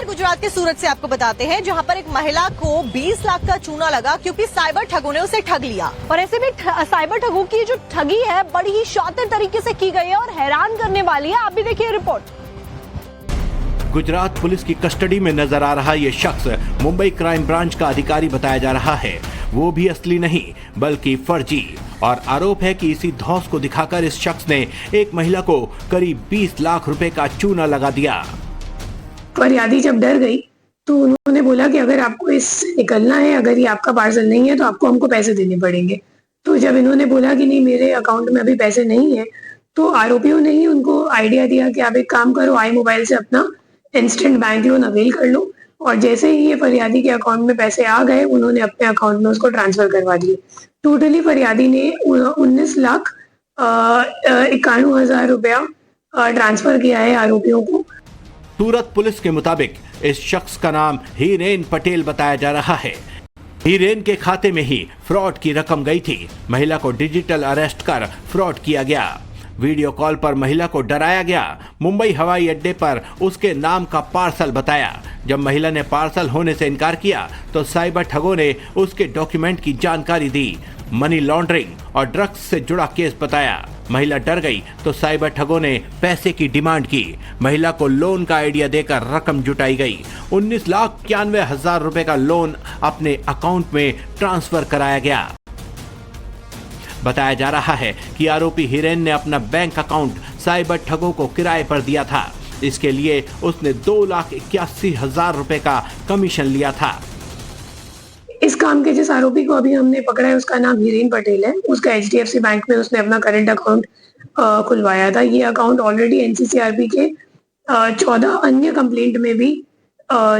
गुजरात के सूरत से आपको बताते हैं, जहां पर एक महिला को 20 लाख का चूना लगा क्योंकि साइबर ठगों ने उसे ठग लिया। और ऐसे में साइबर ठगों की जो ठगी है बड़ी ही शातिर तरीके से की गई है और हैरान करने वाली है। आप भी देखिए रिपोर्ट। गुजरात पुलिस की कस्टडी में नजर आ रहा ये शख्स मुंबई क्राइम ब्रांच का अधिकारी बताया जा रहा है। वो भी असली नहीं बल्कि फर्जी, और आरोप है कि इसी धौंस को दिखाकर इस शख्स ने एक महिला को करीब 20 लाख रुपए का चूना लगा दिया। फरियादी जब डर गई तो उन्होंने बोला कि अगर आपको इससे निकलना है, अगर ये आपका पार्सल नहीं है तो आपको हमको पैसे देने पड़ेंगे। तो जब इन्होंने बोला कि नहीं मेरे अकाउंट में अभी पैसे नहीं है, तो आरोपियों ने ही उनको आइडिया दिया कि आप एक काम करो, आई मोबाइल से अपना इंस्टेंट बैंक लोन अवेल कर लो। और जैसे ही ये फरियादी के अकाउंट में पैसे आ गए, उन्होंने अपने अकाउंट में उसको ट्रांसफर करवा दिए। टोटली फरियादी ने 19,91,000 रुपया ट्रांसफर किया है आरोपियों को। सूरत पुलिस के मुताबिक इस शख्स का नाम हीरेन पटेल बताया जा रहा है। हीरेन के खाते में ही फ्रॉड की रकम गई थी। महिला को डिजिटल अरेस्ट कर फ्रॉड किया गया। वीडियो कॉल पर महिला को डराया गया। मुंबई हवाई अड्डे पर उसके नाम का पार्सल बताया। जब महिला ने पार्सल होने से इनकार किया तो साइबर ठगों ने उसके डॉक्यूमेंट की जानकारी दी। मनी लॉन्ड्रिंग और ड्रग्स से जुड़ा केस बताया। महिला डर गई तो साइबर ठगों ने पैसे की डिमांड की। महिला को लोन का आइडिया देकर रकम जुटाई गई। 19,91,000 रुपए का लोन अपने अकाउंट में ट्रांसफर कराया गया। बताया जा रहा है कि आरोपी हिरेन ने अपना बैंक अकाउंट साइबर ठगों को किराए पर दिया था। इसके लिए उसने 2,81,000 रुपए का कमीशन लिया था। इस काम के जिस आरोपी को अभी हमने पकड़ा है उसका नाम हीरेन पटेल है। उसका HDFC बैंक में उसने अपना करंट अकाउंट खुलवाया था। ये अकाउंट ऑलरेडी NCCRP के 14 अन्य कंप्लेंट में भी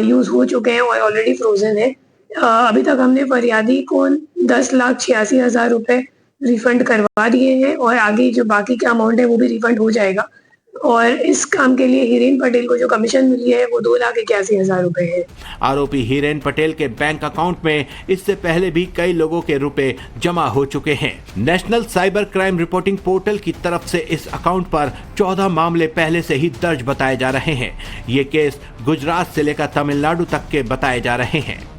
यूज हो चुके हैं और ऑलरेडी फ्रोजन है। अभी तक हमने फरियादी को 10,86,000 रुपए रिफंड करवा दिए हैं और आगे जो बाकी का अमाउंट है वो भी रिफंड हो जाएगा। और इस काम के लिए हीरेन पटेल को जो कमीशन मिली है वो 2,81,000 रुपए है। आरोपी हीरेन पटेल के बैंक अकाउंट में इससे पहले भी कई लोगों के रुपए जमा हो चुके हैं। National cyber crime reporting portal की तरफ से इस अकाउंट पर 14 मामले पहले से ही दर्ज बताए जा रहे हैं। ये केस गुजरात से लेकर तमिलनाडु तक के बताए जा रहे हैं।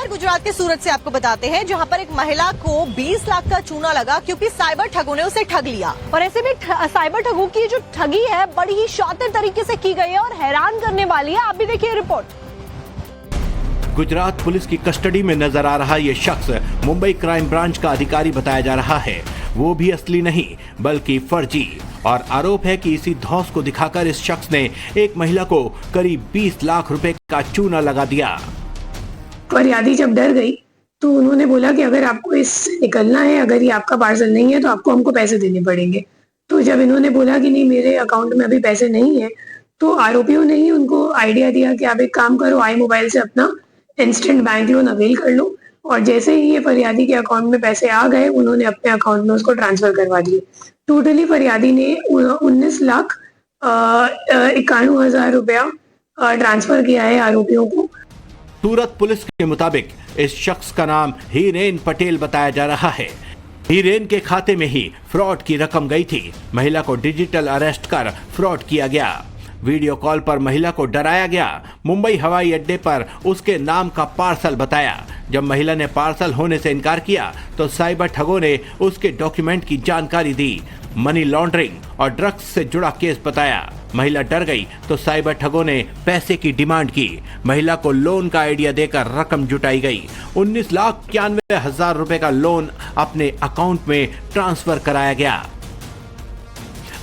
गुजरात के सूरत से आपको बताते हैं, जहां पर एक महिला को 20 लाख का चूना लगा क्योंकि साइबर ठगों ने उसे ठग लिया। और ऐसे में साइबर ठगों की जो ठगी है बड़ी ही शातिर तरीके से की गई है और हैरान करने वाली है। आप भी देखिए रिपोर्ट। गुजरात पुलिस की कस्टडी में नजर आ रहा ये शख्स मुंबई क्राइम ब्रांच का अधिकारी बताया जा रहा है। वो भी असली नहीं बल्कि फर्जी, और आरोप है कि इसी धौंस को दिखाकर इस शख्स ने एक महिला को करीब 20 लाख रुपए का चूना लगा दिया। फरियादी जब डर गई तो उन्होंने बोला कि अगर आपको इससे निकलना है, अगर ये आपका पार्सल नहीं है तो आपको हमको पैसे देने पड़ेंगे। तो जब इन्होंने बोला कि नहीं मेरे अकाउंट में अभी पैसे नहीं है, तो आरोपियों ने ही उनको आइडिया दिया कि आप एक काम करो, आई मोबाइल से अपना इंस्टेंट बैंक लोन अवेल कर लो। और जैसे ही ये फरियादी के अकाउंट में पैसे आ गए, उन्होंने अपने अकाउंट में उसको ट्रांसफर करवा दिए। टोटली फरियादी ने 19,91,000 रुपया ट्रांसफर किया है आरोपियों को। सूरत पुलिस के मुताबिक इस शख्स का नाम हीरेन पटेल बताया जा रहा है। हीरेन के खाते में ही फ्रॉड की रकम गई थी। महिला को डिजिटल अरेस्ट कर फ्रॉड किया गया। वीडियो कॉल पर महिला को डराया गया। मुंबई हवाई अड्डे पर उसके नाम का पार्सल बताया। जब महिला ने पार्सल होने से इनकार किया तो साइबर ठगों ने उसके डॉक्यूमेंट की जानकारी दी। मनी लॉन्ड्रिंग और ड्रग्स से जुड़ा केस बताया। महिला डर गई तो साइबर ठगों ने पैसे की डिमांड की। महिला को लोन का आइडिया देकर रकम जुटाई गई। 19,91,000 रुपए का लोन अपने अकाउंट में ट्रांसफर कराया गया।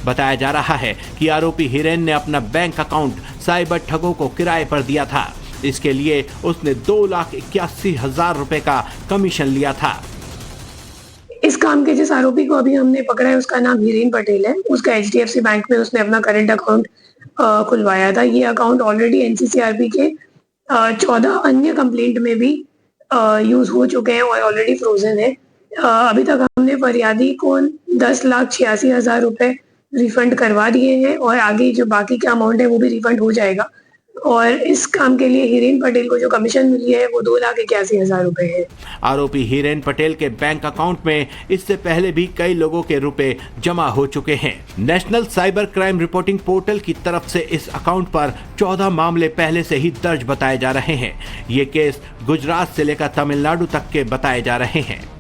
बताया जा रहा है कि आरोपी हिरेन ने अपना बैंक अकाउंट साइबर ठगों को किराए पर दिया था। इसके लिए उसने 2,81,000 रुपए का कमीशन लिया था। इस काम के जिस आरोपी को अभी हमने पकड़ा है उसका नाम हीरेन पटेल है। उसका HDFC बैंक में उसने अपना करंट अकाउंट खुलवाया था। ये अकाउंट ऑलरेडी NCCRP के 14 अन्य कंप्लेंट में भी यूज हो चुके हैं और ऑलरेडी फ्रोजन है। अभी तक हमने फरियादी को 10,86,000 रुपए रिफंड करवा दिए हैं और आगे जो बाकी का अमाउंट है वो भी रिफंड हो जाएगा। और इस काम के लिए हीरेन पटेल को जो कमीशन मिली है वो 2,81,000 रुपए है। आरोपी हीरेन पटेल के बैंक अकाउंट में इससे पहले भी कई लोगों के रुपए जमा हो चुके हैं। National cyber crime reporting portal की तरफ से इस अकाउंट पर 14 मामले पहले से ही दर्ज बताए जा रहे हैं। ये केस गुजरात से लेकर तमिलनाडु तक के बताए जा रहे हैं।